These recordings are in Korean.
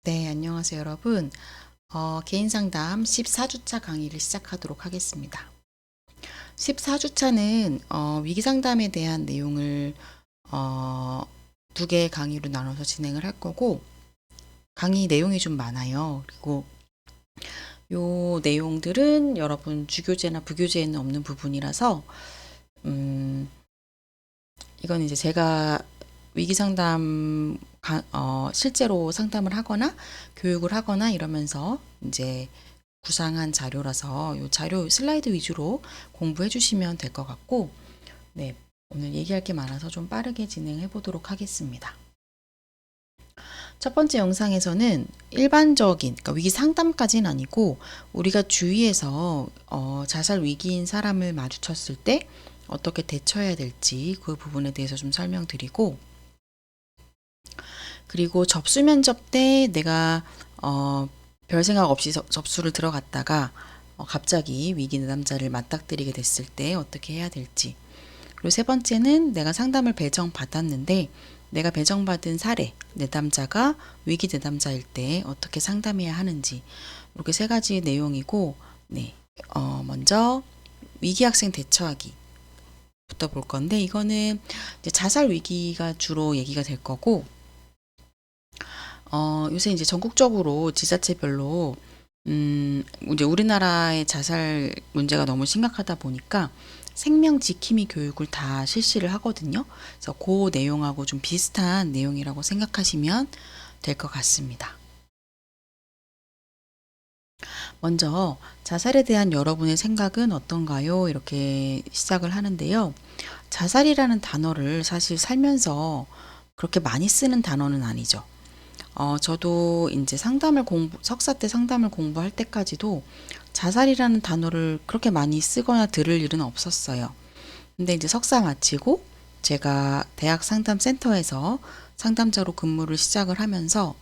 네, 안녕하세요, 여러분. 개인 상담 14주차 강의를 시작하도록 하겠습니다. 14주차는 위기 상담에 대한 내용을 두 개의 강의로 나눠서 진행을 할 거고, 강의 내용이 좀 많아요. 그리고 요 내용들은 여러분 주교재나 부교재에는 없는 부분이라서, 음, 이건 이제 제가 위기 상담, 실제로 상담을 하거나 교육을 하거나 이러면서 이제 구상한 자료라서 이 자료 슬라이드 위주로 공부해 주시면 될 것 같고, 네, 오늘 얘기할 게 많아서 좀 빠르게 진행해 보도록 하겠습니다. 첫 번째 영상에서는 일반적인, 그러니까 위기 상담까지는 아니고 우리가 주위에서 자살 위기인 사람을 마주쳤을 때 어떻게 대처해야 될지 그 부분에 대해서 좀 설명드리고, 그리고 접수 면접 때 내가 별 생각 없이 접수를 들어갔다가 갑자기 위기 내담자를 맞닥뜨리게 됐을 때 어떻게 해야 될지, 그리고 세 번째는 내가 상담을 배정받았는데 내가 배정받은 사례 내담자가 위기 내담자일 때 어떻게 상담해야 하는지, 이렇게 세 가지 내용이고, 네, 먼저 위기 학생 대처하기 부터 볼 건데, 이거는 이제 자살 위기가 주로 얘기가 될 거고, 요새 이제 전국적으로 지자체별로 이제 우리나라의 자살 문제가 너무 심각하다 보니까 생명 지킴이 교육을 다 실시를 하거든요. 그래서 그 내용하고 좀 비슷한 내용이라고 생각하시면 될 것 같습니다. 먼저 자살에 대한 여러분의 생각은 어떤가요? 이렇게 시작을 하는데요. 자살이라는 단어를 사실 살면서 그렇게 많이 쓰는 단어는 아니죠. 저도 이제 석사 때 상담을 공부할 때까지도 자살이라는 단어를 그렇게 많이 쓰거나 들을 일은 없었어요. 근데 이제 석사 마치고 제가 대학 상담센터에서 상담자로 근무를 시작을 하면서,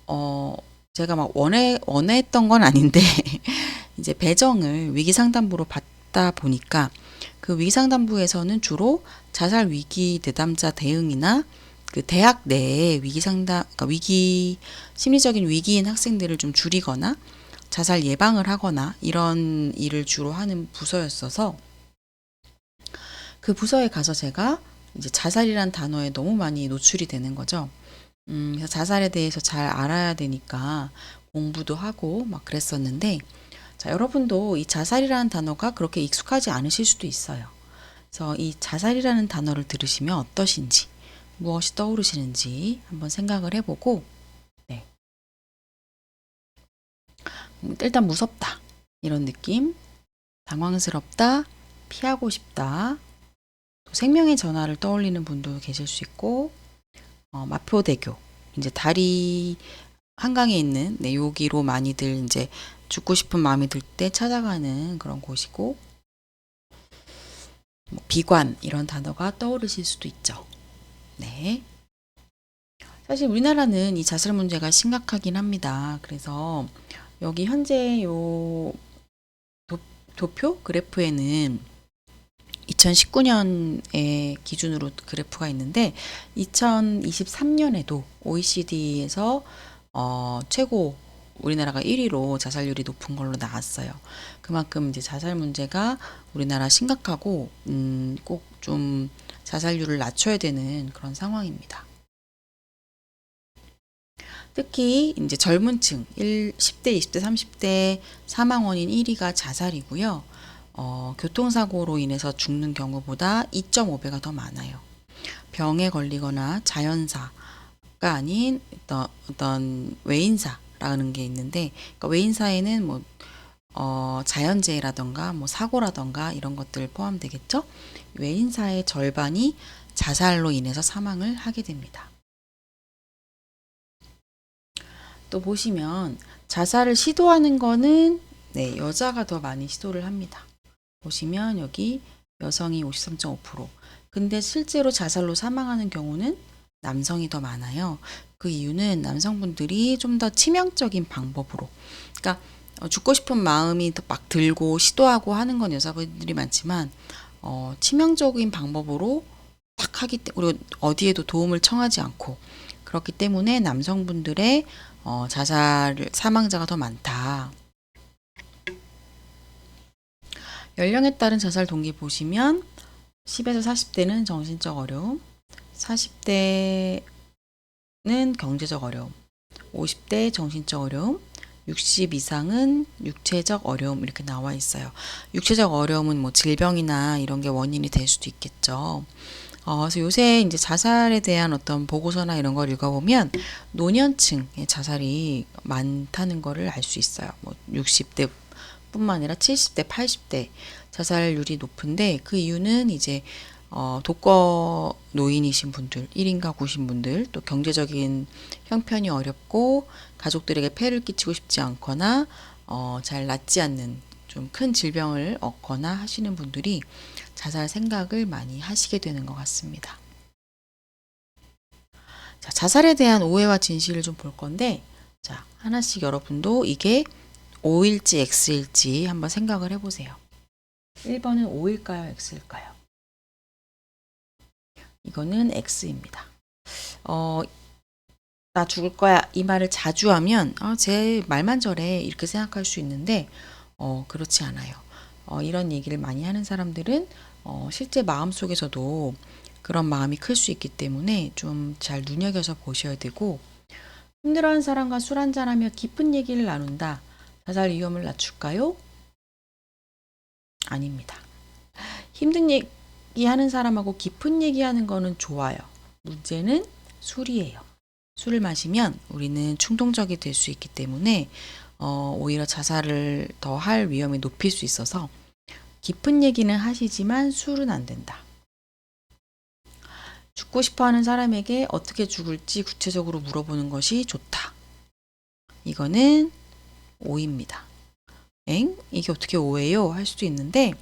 어, 제가 막 원했던 건 아닌데, 이제 배정을 위기 상담부로 받다 보니까 그 위기 상담부에서는 주로 자살 위기 내담자 대응이나 그 대학 내에 위기 상담, 그러니까 심리적인 위기인 학생들을 좀 줄이거나 자살 예방을 하거나 이런 일을 주로 하는 부서였어서, 그 부서에 가서 제가 이제 자살이란 단어에 너무 많이 노출이 되는 거죠. 그래서 자살에 대해서 잘 알아야 되니까 공부도 하고 막 그랬었는데, 자, 여러분도 이 자살이라는 단어가 그렇게 익숙하지 않으실 수도 있어요. 그래서 이 자살이라는 단어를 들으시면 어떠신지, 무엇이 떠오르시는지 한번 생각을 해보고, 네. 일단 무섭다. 이런 느낌, 당황스럽다, 피하고 싶다, 또 생명의 전화를 떠올리는 분도 계실 수 있고, 마포대교, 이제 다리 한강에 있는, 네, 여기로 많이들 이제 죽고 싶은 마음이 들 때 찾아가는 그런 곳이고, 뭐 비관 이런 단어가 떠오르실 수도 있죠. 네. 사실 우리나라는 이 자살 문제가 심각하긴 합니다. 그래서 여기 현재 요 도표 그래프에는 2019년의 기준으로 그래프가 있는데, 2023년에도 OECD에서 최고, 우리나라가 1위로 자살률이 높은 걸로 나왔어요. 그만큼 이제 자살 문제가 우리나라 심각하고, 꼭 좀 자살률을 낮춰야 되는 그런 상황입니다. 특히 이제 젊은 층, 10대, 20대, 30대 사망 원인 1위가 자살이고요. 교통사고로 인해서 죽는 경우보다 2.5배가 더 많아요. 병에 걸리거나 자연사가 아닌 어떤 외인사라는 게 있는데, 그러니까 외인사에는 뭐 자연재해라던가 뭐 사고라던가 이런 것들 포함되겠죠. 외인사의 절반이 자살로 인해서 사망을 하게 됩니다. 또 보시면 자살을 시도하는 거는, 네, 여자가 더 많이 시도를 합니다. 보시면 여기 여성이 53.5%. 근데 실제로 자살로 사망하는 경우는 남성이 더 많아요. 그 이유는 남성분들이 좀 더 치명적인 방법으로, 그러니까 죽고 싶은 마음이 막 들고 시도하고 하는 건 여자분들이 많지만, 치명적인 방법으로 딱 하기 때문에, 그리고 어디에도 도움을 청하지 않고, 그렇기 때문에 남성분들의 자살 사망자가 더 많다. 연령에 따른 자살 동기 보시면 10에서 40대는 정신적 어려움, 40대는 경제적 어려움, 50대 정신적 어려움, 60 이상은 육체적 어려움 이렇게 나와 있어요. 육체적 어려움은 뭐 질병이나 이런 게 원인이 될 수도 있겠죠. 그래서 요새 이제 자살에 대한 어떤 보고서나 이런 걸 읽어보면 노년층의 자살이 많다는 거를 알 수 있어요. 뭐 60대 뿐만 아니라 70대, 80대 자살률이 높은데 그 이유는 이제 독거 노인이신 분들, 1인 가구신 분들, 또 경제적인 형편이 어렵고 가족들에게 폐를 끼치고 싶지 않거나 잘 낫지 않는 좀 큰 질병을 얻거나 하시는 분들이 자살 생각을 많이 하시게 되는 것 같습니다. 자, 자살에 대한 오해와 진실을 좀 볼 건데, 자, 하나씩 여러분도 이게 O일지 X일지 한번 생각을 해보세요. 1번은 O일까요? X일까요? 이거는 X입니다. 나 죽을 거야. 이 말을 자주 하면, 제 말만 저래. 이렇게 생각할 수 있는데, 그렇지 않아요. 이런 얘기를 많이 하는 사람들은, 실제 마음속에서도 그런 마음이 클 수 있기 때문에 좀 잘 눈여겨서 보셔야 되고, 힘들어하는 사람과 술 한잔하며 깊은 얘기를 나눈다. 자살 위험을 낮출까요? 아닙니다. 힘든 얘기하는 사람하고 깊은 얘기하는 거는 좋아요. 문제는 술이에요. 술을 마시면 우리는 충동적이 될 수 있기 때문에 오히려 자살을 더 할 위험이 높일 수 있어서 깊은 얘기는 하시지만 술은 안 된다. 죽고 싶어 하는 사람에게 어떻게 죽을지 구체적으로 물어보는 것이 좋다. 이거는 오입니다. 이게 어떻게 오예요? 할 수도 있는데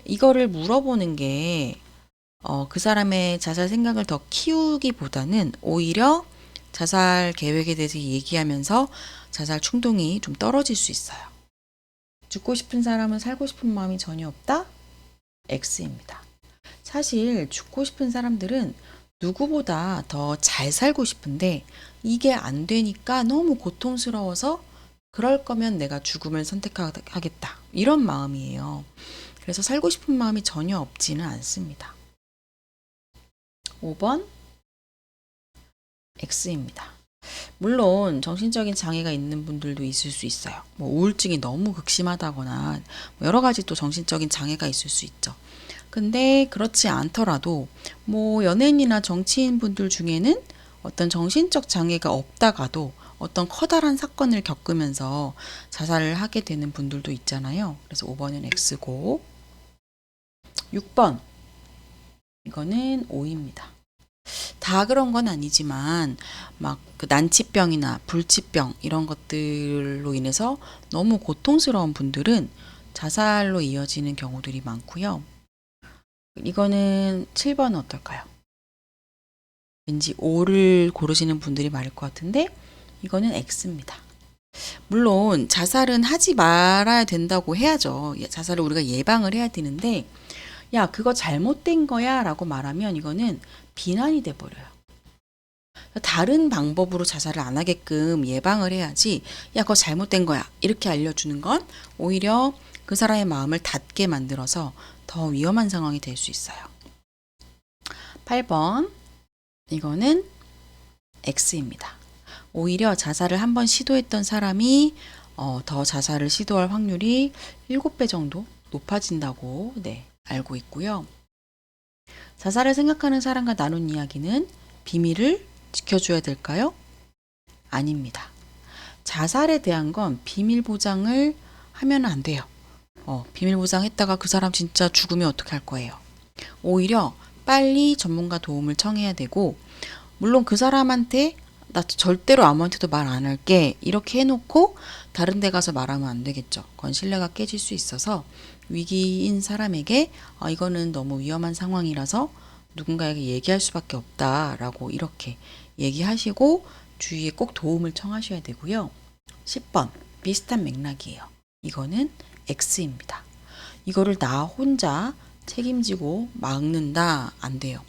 이거를 물어보는 게 그 사람의 자살 생각을 더 키우기보다는 오히려 자살 계획에 대해서 얘기하면서 자살 충동이 좀 떨어질 수 있어요. 죽고 싶은 사람은 살고 싶은 마음이 전혀 없다? X입니다. 사실 죽고 싶은 사람들은 누구보다 더 잘 살고 싶은데 이게 안 되니까 너무 고통스러워서 그럴 거면 내가 죽음을 선택하겠다. 이런 마음이에요. 그래서 살고 싶은 마음이 전혀 없지는 않습니다. 5번 X입니다. 물론 정신적인 장애가 있는 분들도 있을 수 있어요. 뭐 우울증이 너무 극심하다거나 여러 가지 또 정신적인 장애가 있을 수 있죠. 근데 그렇지 않더라도 뭐 연예인이나 정치인 분들 중에는 어떤 정신적 장애가 없다가도 어떤 커다란 사건을 겪으면서 자살을 하게 되는 분들도 있잖아요. 그래서 5번은 X고 6번 이거는 O입니다. 다 그런 건 아니지만 막 그 난치병이나 불치병 이런 것들로 인해서 너무 고통스러운 분들은 자살로 이어지는 경우들이 많고요. 이거는 7번 어떨까요? 왠지 O를 고르시는 분들이 많을 것 같은데 이거는 X입니다. 물론 자살은 하지 말아야 된다고 해야죠. 자살을 우리가 예방을 해야 되는데 야, 그거 잘못된 거야 라고 말하면 이거는 비난이 돼버려요. 다른 방법으로 자살을 안 하게끔 예방을 해야지 야, 그거 잘못된 거야 이렇게 알려주는 건 오히려 그 사람의 마음을 닫게 만들어서 더 위험한 상황이 될 수 있어요. 8번 이거는 X입니다. 오히려 자살을 한번 시도했던 사람이 더 자살을 시도할 확률이 7배 정도 높아진다고 알고 있고요. 자살을 생각하는 사람과 나눈 이야기는 비밀을 지켜줘야 될까요? 아닙니다. 자살에 대한 건 비밀 보장을 하면 안 돼요. 비밀 보장했다가 그 사람 진짜 죽으면 어떻게 할 거예요? 오히려 빨리 전문가 도움을 청해야 되고 물론 그 사람한테 나 절대로 아무한테도 말 안 할게 이렇게 해놓고 다른 데 가서 말하면 안 되겠죠. 그건 신뢰가 깨질 수 있어서 위기인 사람에게 이거는 너무 위험한 상황이라서 누군가에게 얘기할 수밖에 없다라고 이렇게 얘기하시고 주위에 꼭 도움을 청하셔야 되고요. 10번 비슷한 맥락이에요. 이거는 X입니다. 이거를 나 혼자 책임지고 막는다 안 돼요.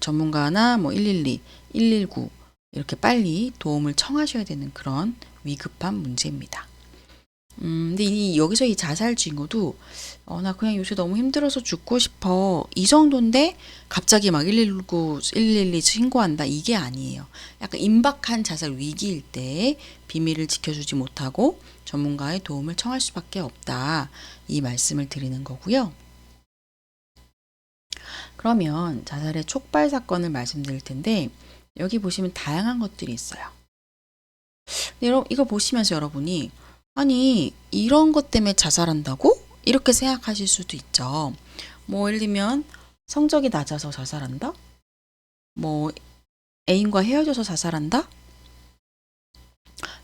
전문가나 뭐 112, 119 이렇게 빨리 도움을 청하셔야 되는 그런 위급한 문제입니다. 근데 여기서 이 자살 징후도 나 그냥 요새 너무 힘들어서 죽고 싶어 이 정도인데 갑자기 막 119, 112 신고한다 이게 아니에요. 약간 임박한 자살 위기일 때 비밀을 지켜주지 못하고 전문가의 도움을 청할 수밖에 없다 이 말씀을 드리는 거고요. 그러면 자살의 촉발 사건을 말씀드릴 텐데 여기 보시면 다양한 것들이 있어요. 근데 이거 보시면서 여러분이 아니 이런 것 때문에 자살한다고? 이렇게 생각하실 수도 있죠. 뭐 예를 들면 성적이 낮아서 자살한다? 뭐 애인과 헤어져서 자살한다?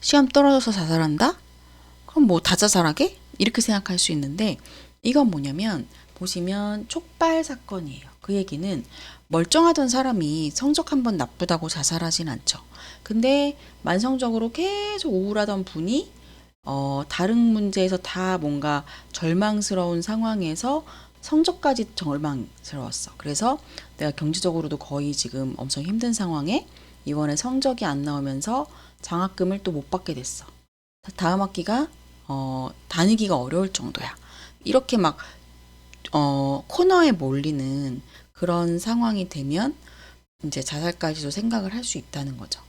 시험 떨어져서 자살한다? 그럼 뭐 다 자살하게? 이렇게 생각할 수 있는데 이건 뭐냐면 보시면 촉발 사건이에요. 그 얘기는 멀쩡하던 사람이 성적 한번 나쁘다고 자살하진 않죠. 근데 만성적으로 계속 우울하던 분이 다른 문제에서 다 뭔가 절망스러운 상황에서 성적까지 절망스러웠어. 그래서 내가 경제적으로도 거의 지금 엄청 힘든 상황에 이번에 성적이 안 나오면서 장학금을 또 못 받게 됐어. 다음 학기가 다니기가 어려울 정도야. 이렇게 막 코너에 몰리는 그런 상황이 되면 이제 자살까지도 생각을 할 수 있다는 거죠.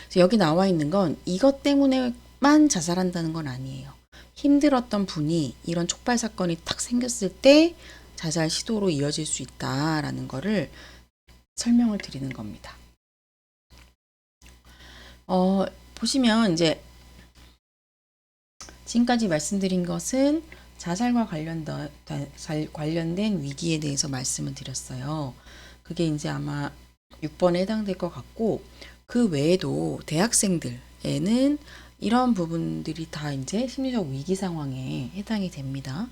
그래서 여기 나와 있는 건 이것 때문에만 자살한다는 건 아니에요. 힘들었던 분이 이런 촉발 사건이 탁 생겼을 때 자살 시도로 이어질 수 있다라는 거를 설명을 드리는 겁니다. 보시면 이제 지금까지 말씀드린 것은 자살과 관련된 위기에 대해서 말씀을 드렸어요. 그게 이제 아마 6번에 해당될 것 같고, 그 외에도 대학생들에는 이런 부분들이 다 이제 심리적 위기 상황에 해당이 됩니다.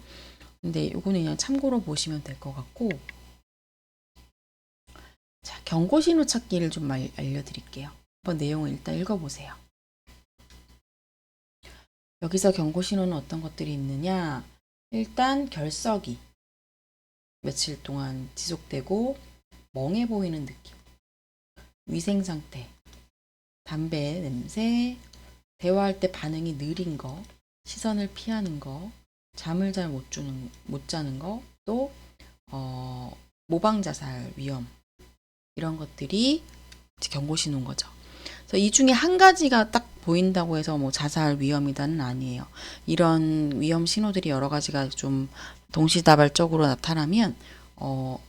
근데 요거는 그냥 참고로 보시면 될 것 같고, 자, 경고 신호 찾기를 좀 알려드릴게요. 한번 내용을 일단 읽어보세요. 여기서 경고 신호는 어떤 것들이 있느냐? 일단 결석이 며칠 동안 지속되고 멍해 보이는 느낌, 위생 상태, 담배 냄새, 대화할 때 반응이 느린 거, 시선을 피하는 거, 잠을 잘 못 자는 거, 또 모방 자살 위험 이런 것들이 경고 신호인 거죠. 그래서 이 중에 한 가지가 딱 보인다고 해서 뭐 자살 위험이다는 아니에요. 이런 위험 신호들이 여러 가지가 좀 동시다발적으로 나타나면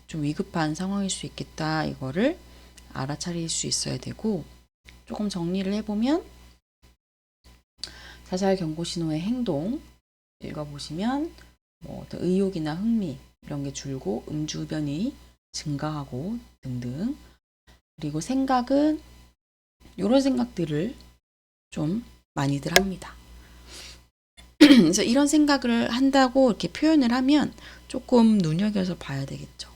좀 위급한 상황일 수 있겠다. 이거를 알아차릴 수 있어야 되고, 조금 정리를 해보면 자살 경고 신호의 행동 읽어보시면 뭐 의욕이나 흥미 이런 게 줄고 음주변이 증가하고 등등. 그리고 생각은 이런 생각들을 좀 많이들 합니다. 그래서 이런 생각을 한다고 이렇게 표현을 하면 조금 눈여겨서 봐야 되겠죠.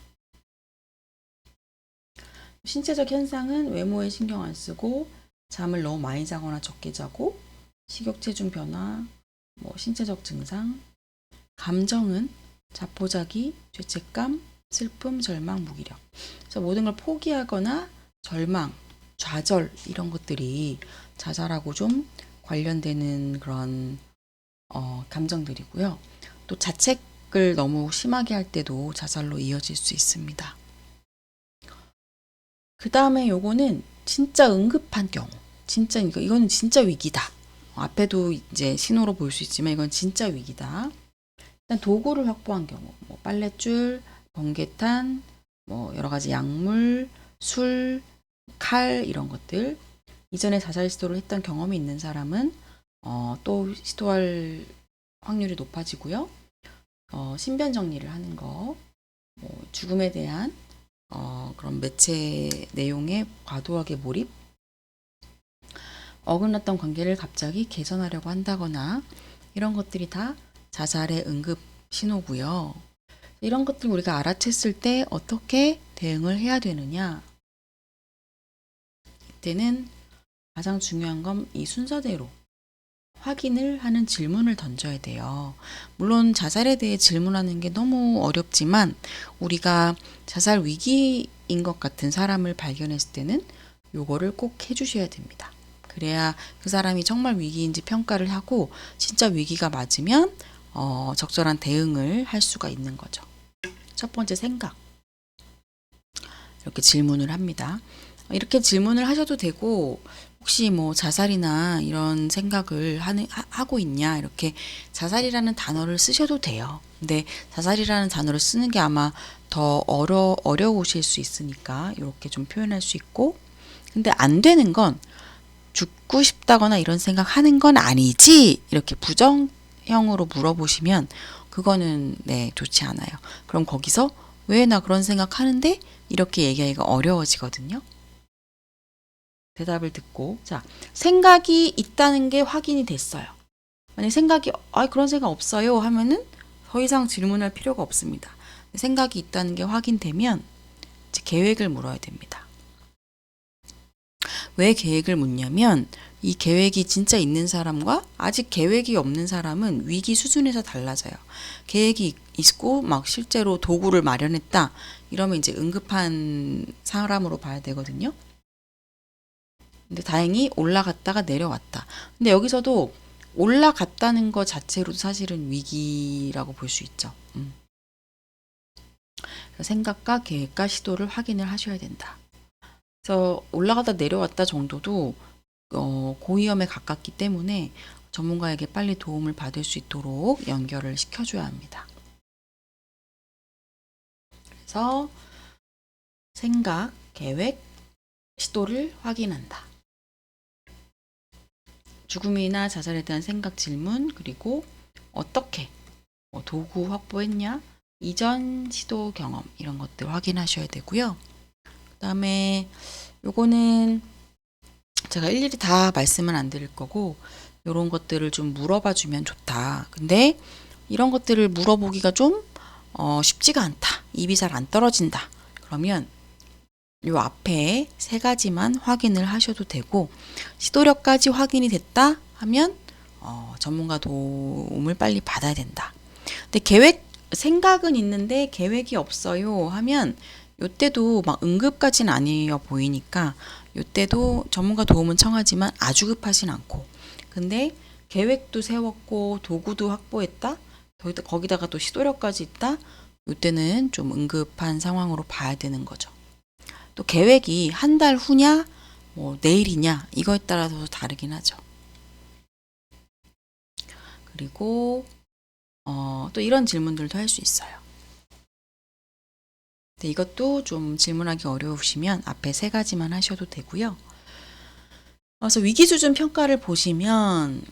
신체적 현상은 외모에 신경 안 쓰고 잠을 너무 많이 자거나 적게 자고 식욕 체중 변화, 뭐 신체적 증상, 감정은 자포자기, 죄책감, 슬픔, 절망, 무기력. 그래서 모든 걸 포기하거나 절망, 좌절 이런 것들이 자살하고 좀 관련되는 그런 감정들이고요. 또 자책을 너무 심하게 할 때도 자살로 이어질 수 있습니다. 그 다음에 요거는 진짜 응급한 경우. 진짜 이거는 진짜 위기다. 앞에도 이제 신호로 볼 수 있지만 이건 진짜 위기다. 일단 도구를 확보한 경우, 뭐 빨랫줄, 번개탄, 뭐 여러 가지 약물, 술, 칼 이런 것들. 이전에 자살 시도를 했던 경험이 있는 사람은 또 시도할 확률이 높아지고요. 신변 정리를 하는 거, 뭐 죽음에 대한 그런 매체 내용에 과도하게 몰입, 어긋났던 관계를 갑자기 개선하려고 한다거나 이런 것들이 다 자살의 응급 신호고요. 이런 것들 우리가 알아챘을 때 어떻게 대응을 해야 되느냐? 이때는 가장 중요한 건 이 순서대로 확인을 하는 질문을 던져야 돼요. 물론 자살에 대해 질문하는 게 너무 어렵지만 우리가 자살 위기인 것 같은 사람을 발견했을 때는 요거를 꼭 해주셔야 됩니다. 그래야 그 사람이 정말 위기인지 평가를 하고 진짜 위기가 맞으면 적절한 대응을 할 수가 있는 거죠. 첫 번째 생각. 이렇게 질문을 합니다. 이렇게 질문을 하셔도 되고 혹시 뭐 자살이나 이런 생각을 하고 있냐 이렇게 자살이라는 단어를 쓰셔도 돼요. 근데 자살이라는 단어를 쓰는 게 아마 더 어려우실 수 있으니까 이렇게 좀 표현할 수 있고 근데 안 되는 건 죽고 싶다거나 이런 생각하는 건 아니지 이렇게 부정형으로 물어보시면 그거는 네 좋지 않아요. 그럼 거기서 왜 나 그런 생각하는데 이렇게 얘기하기가 어려워지거든요. 대답을 듣고 자 생각이 있다는 게 확인이 됐어요. 만약 생각이 그런 생각 없어요 하면은 더 이상 질문할 필요가 없습니다. 생각이 있다는 게 확인되면 이제 계획을 물어야 됩니다. 왜 계획을 묻냐면 이 계획이 진짜 있는 사람과 아직 계획이 없는 사람은 위기 수준에서 달라져요. 계획이 있고 막 실제로 도구를 마련했다 이러면 이제 응급한 사람으로 봐야 되거든요. 근데 다행히 올라갔다가 내려왔다. 근데 여기서도 올라갔다는 것 자체로도 사실은 위기라고 볼 수 있죠. 생각과 계획과 시도를 확인을 하셔야 된다. 그래서 올라갔다 내려왔다 정도도 고위험에 가깝기 때문에 전문가에게 빨리 도움을 받을 수 있도록 연결을 시켜줘야 합니다. 그래서 생각, 계획, 시도를 확인한다. 죽음이나 자살에 대한 생각 질문, 그리고 어떻게 도구 확보했냐, 이전 시도 경험 이런 것들 확인하셔야 되고요. 그 다음에 요거는 제가 일일이 다 말씀은 안 드릴 거고 이런 것들을 좀 물어봐 주면 좋다. 근데 이런 것들을 물어보기가 좀 쉽지가 않다. 입이 잘 안 떨어진다. 그러면 요 앞에 세 가지만 확인을 하셔도 되고 시도력까지 확인이 됐다 하면 전문가 도움을 빨리 받아야 된다. 근데 생각은 있는데 계획이 없어요 하면 요때도 막 응급까지는 아니어 보이니까 요때도 전문가 도움은 청하지만 아주 급하진 않고 근데 계획도 세웠고 도구도 확보했다 거기다가 또 시도력까지 있다 요때는 좀 응급한 상황으로 봐야 되는 거죠. 또 계획이 한 달 후냐 뭐 내일이냐 이거에 따라서 다르긴 하죠. 그리고 또 이런 질문들도 할 수 있어요. 근데 이것도 좀 질문하기 어려우시면 앞에 세 가지만 하셔도 되고요. 그래서 위기수준 평가를 보시면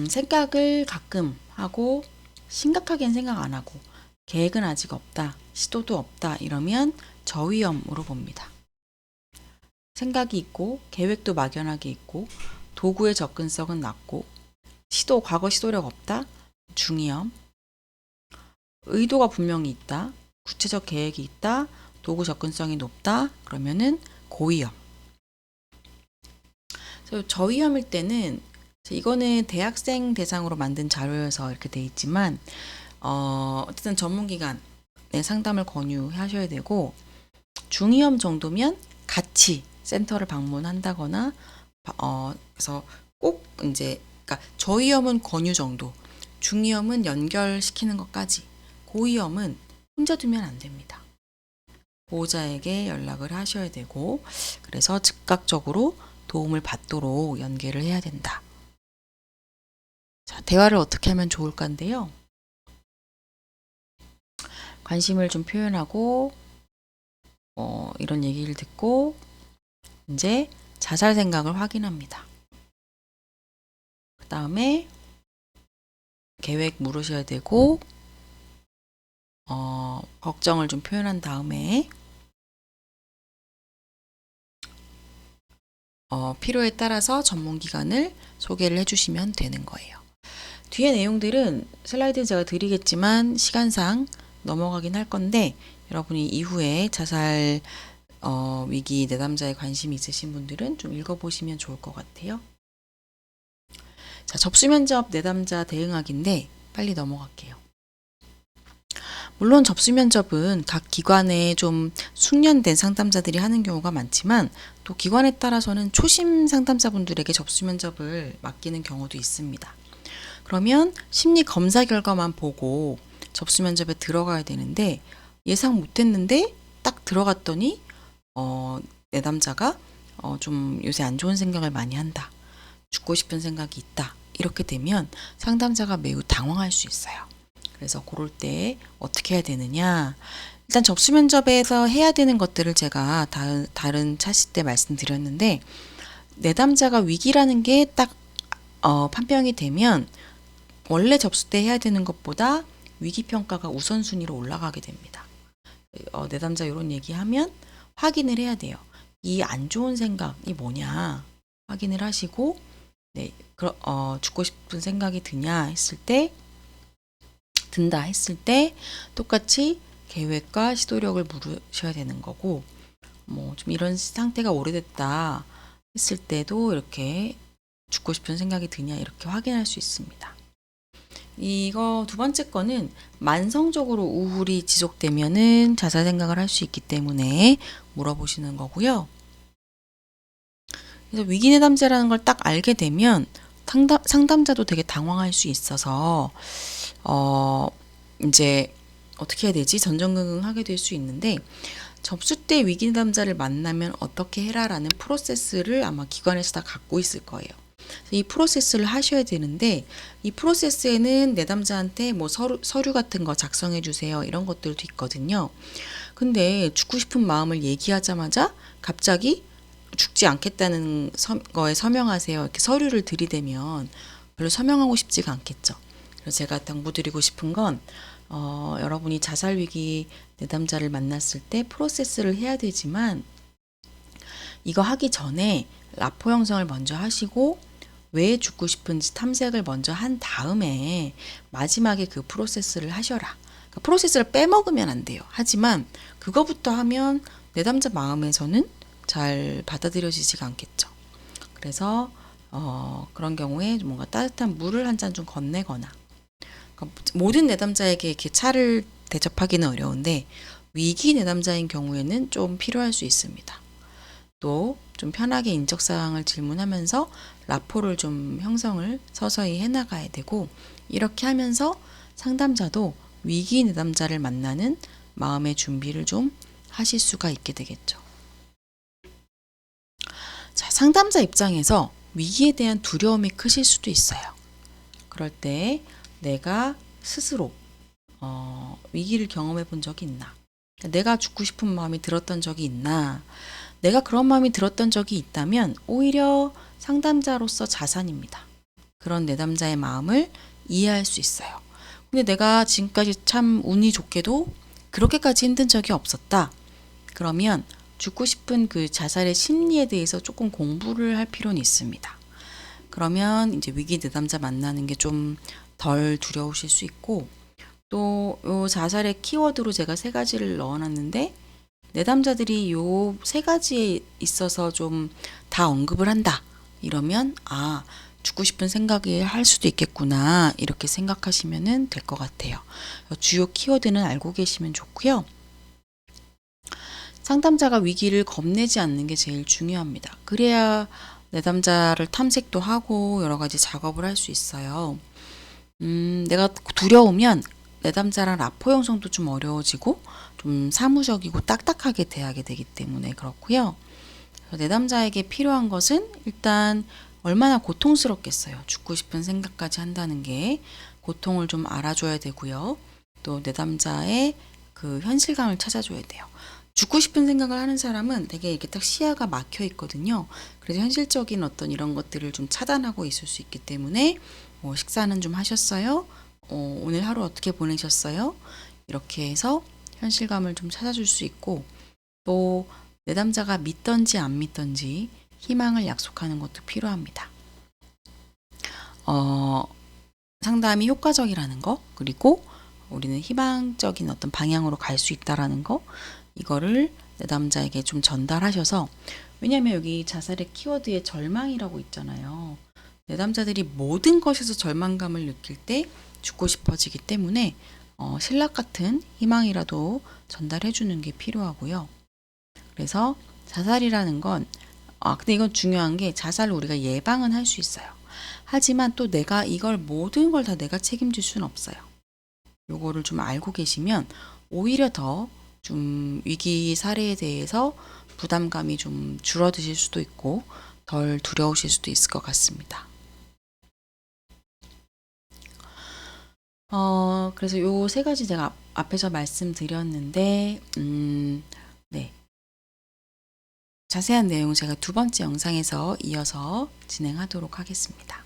생각을 가끔 하고 심각하게는 생각 안 하고 계획은 아직 없다, 시도도 없다 이러면 저위험으로 봅니다. 생각이 있고 계획도 막연하게 있고 도구의 접근성은 낮고 과거 시도력 없다, 중위험. 의도가 분명히 있다, 구체적 계획이 있다, 도구 접근성이 높다 그러면은 고위험. 그래서 저위험일 때는 이거는 대학생 대상으로 만든 자료여서 이렇게 돼 있지만 어쨌든 전문기관에 상담을 권유하셔야 되고 중위험 정도면 같이 센터를 방문한다거나 그래서 꼭 이제 그러니까 저위험은 권유 정도, 중위험은 연결시키는 것까지, 고위험은 혼자 두면 안 됩니다. 보호자에게 연락을 하셔야 되고 그래서 즉각적으로 도움을 받도록 연계를 해야 된다. 자, 대화를 어떻게 하면 좋을까인데요. 관심을 좀 표현하고 이런 얘기를 듣고 이제 자살 생각을 확인합니다. 그 다음에 계획 물으셔야 되고 걱정을 좀 표현한 다음에 필요에 따라서 전문기관을 소개를 해주시면 되는 거예요. 뒤에 내용들은 슬라이드 제가 드리겠지만 시간상 넘어가긴 할 건데 여러분이 이후에 자살 위기 내담자에 관심이 있으신 분들은 좀 읽어보시면 좋을 것 같아요. 자, 접수면접 내담자 대응하기인데 빨리 넘어갈게요. 물론 접수면접은 각 기관에 좀 숙련된 상담자들이 하는 경우가 많지만 또 기관에 따라서는 초심 상담자분들에게 접수면접을 맡기는 경우도 있습니다. 그러면 심리 검사 결과만 보고 접수면접에 들어가야 되는데 예상 못했는데 딱 들어갔더니 내담자가 좀 요새 안 좋은 생각을 많이 한다. 죽고 싶은 생각이 있다. 이렇게 되면 상담자가 매우 당황할 수 있어요. 그래서 그럴 때 어떻게 해야 되느냐. 일단 접수면접에서 해야 되는 것들을 제가 다른 차시 때 말씀드렸는데 내담자가 위기라는 게 딱 판명이 되면 원래 접수 때 해야 되는 것보다 위기평가가 우선순위로 올라가게 됩니다. 내담자 이런 얘기하면 확인을 해야 돼요. 이 안 좋은 생각이 뭐냐 확인을 하시고 죽고 싶은 생각이 든다 했을 때 똑같이 계획과 시도력을 물으셔야 되는 거고 좀 이런 상태가 오래됐다 했을 때도 이렇게 죽고 싶은 생각이 드냐 이렇게 확인할 수 있습니다. 이거 두 번째 거는 만성적으로 우울이 지속되면은 자살 생각을 할 수 있기 때문에 물어보시는 거고요. 그래서 위기 내담자라는 걸 딱 알게 되면 상담자도 되게 당황할 수 있어서 이제 어떻게 해야 되지? 전전긍긍하게 될 수 있는데 접수 때 위기 내담자를 만나면 어떻게 해라라는 프로세스를 아마 기관에서 다 갖고 있을 거예요. 이 프로세스를 하셔야 되는데 이 프로세스에는 내담자한테 뭐 서류 같은 거 작성해 주세요 이런 것들도 있거든요. 근데 죽고 싶은 마음을 얘기하자마자 갑자기 죽지 않겠다는 거에 서명하세요 이렇게 서류를 들이대면 별로 서명하고 싶지가 않겠죠. 그래서 제가 당부드리고 싶은 건 여러분이 자살 위기 내담자를 만났을 때 프로세스를 해야 되지만 이거 하기 전에 라포 형성을 먼저 하시고 왜 죽고 싶은지 탐색을 먼저 한 다음에 마지막에 그 프로세스를 하셔라. 그러니까 프로세스를 빼먹으면 안 돼요. 하지만 그거부터 하면 내담자 마음에서는 잘 받아들여지지가 않겠죠. 그래서 그런 경우에 뭔가 따뜻한 물을 한 잔 좀 건네거나 그러니까 모든 내담자에게 이렇게 차를 대접하기는 어려운데 위기 내담자인 경우에는 좀 필요할 수 있습니다. 또 좀 편하게 인적사항을 질문하면서 라포를 좀 형성을 서서히 해나가야 되고 이렇게 하면서 상담자도 위기 내담자를 만나는 마음의 준비를 좀 하실 수가 있게 되겠죠. 자, 상담자 입장에서 위기에 대한 두려움이 크실 수도 있어요. 그럴 때 내가 스스로 위기를 경험해 본 적이 있나? 내가 죽고 싶은 마음이 들었던 적이 있나? 내가 그런 마음이 들었던 적이 있다면 오히려 상담자로서 자산입니다. 그런 내담자의 마음을 이해할 수 있어요. 근데 내가 지금까지 참 운이 좋게도 그렇게까지 힘든 적이 없었다. 그러면 죽고 싶은 그 자살의 심리에 대해서 조금 공부를 할 필요는 있습니다. 그러면 이제 위기 내담자 만나는 게 좀 덜 두려우실 수 있고 또 요 자살의 키워드로 제가 3가지를 넣어놨는데 내담자들이 요 3가지에 있어서 좀 다 언급을 한다. 이러면 죽고 싶은 생각이 할 수도 있겠구나 이렇게 생각하시면 될 것 같아요. 주요 키워드는 알고 계시면 좋고요. 상담자가 위기를 겁내지 않는 게 제일 중요합니다. 그래야 내담자를 탐색도 하고 여러 가지 작업을 할 수 있어요. 내가 두려우면 내담자랑 라포 형성도 좀 어려워지고 좀 사무적이고 딱딱하게 대하게 되기 때문에 그렇고요. 내담자에게 필요한 것은 일단 얼마나 고통스럽겠어요. 죽고 싶은 생각까지 한다는 게 고통을 좀 알아줘야 되고요. 또 내담자의 그 현실감을 찾아줘야 돼요. 죽고 싶은 생각을 하는 사람은 되게 이렇게 딱 시야가 막혀 있거든요. 그래서 현실적인 어떤 이런 것들을 좀 차단하고 있을 수 있기 때문에 식사는 좀 하셨어요? 오늘 하루 어떻게 보내셨어요? 이렇게 해서 현실감을 좀 찾아줄 수 있고 또 내담자가 믿던지 안 믿던지 희망을 약속하는 것도 필요합니다. 상담이 효과적이라는 거 그리고 우리는 희망적인 어떤 방향으로 갈 수 있다라는 거 이거를 내담자에게 좀 전달하셔서 왜냐하면 여기 자살의 키워드에 절망이라고 있잖아요. 내담자들이 모든 것에서 절망감을 느낄 때 죽고 싶어지기 때문에 신락 같은 희망이라도 전달해 주는 게 필요하고요. 그래서 자살이라는 건 근데 이건 중요한 게 자살을 우리가 예방은 할 수 있어요. 하지만 또 내가 이걸 모든 걸 다 내가 책임질 수는 없어요. 요거를 좀 알고 계시면 오히려 더 좀 위기 사례에 대해서 부담감이 좀 줄어드실 수도 있고 덜 두려우실 수도 있을 것 같습니다. 그래서 요 세 가지 제가 앞에서 말씀드렸는데, 네. 자세한 내용 제가 두 번째 영상에서 이어서 진행하도록 하겠습니다.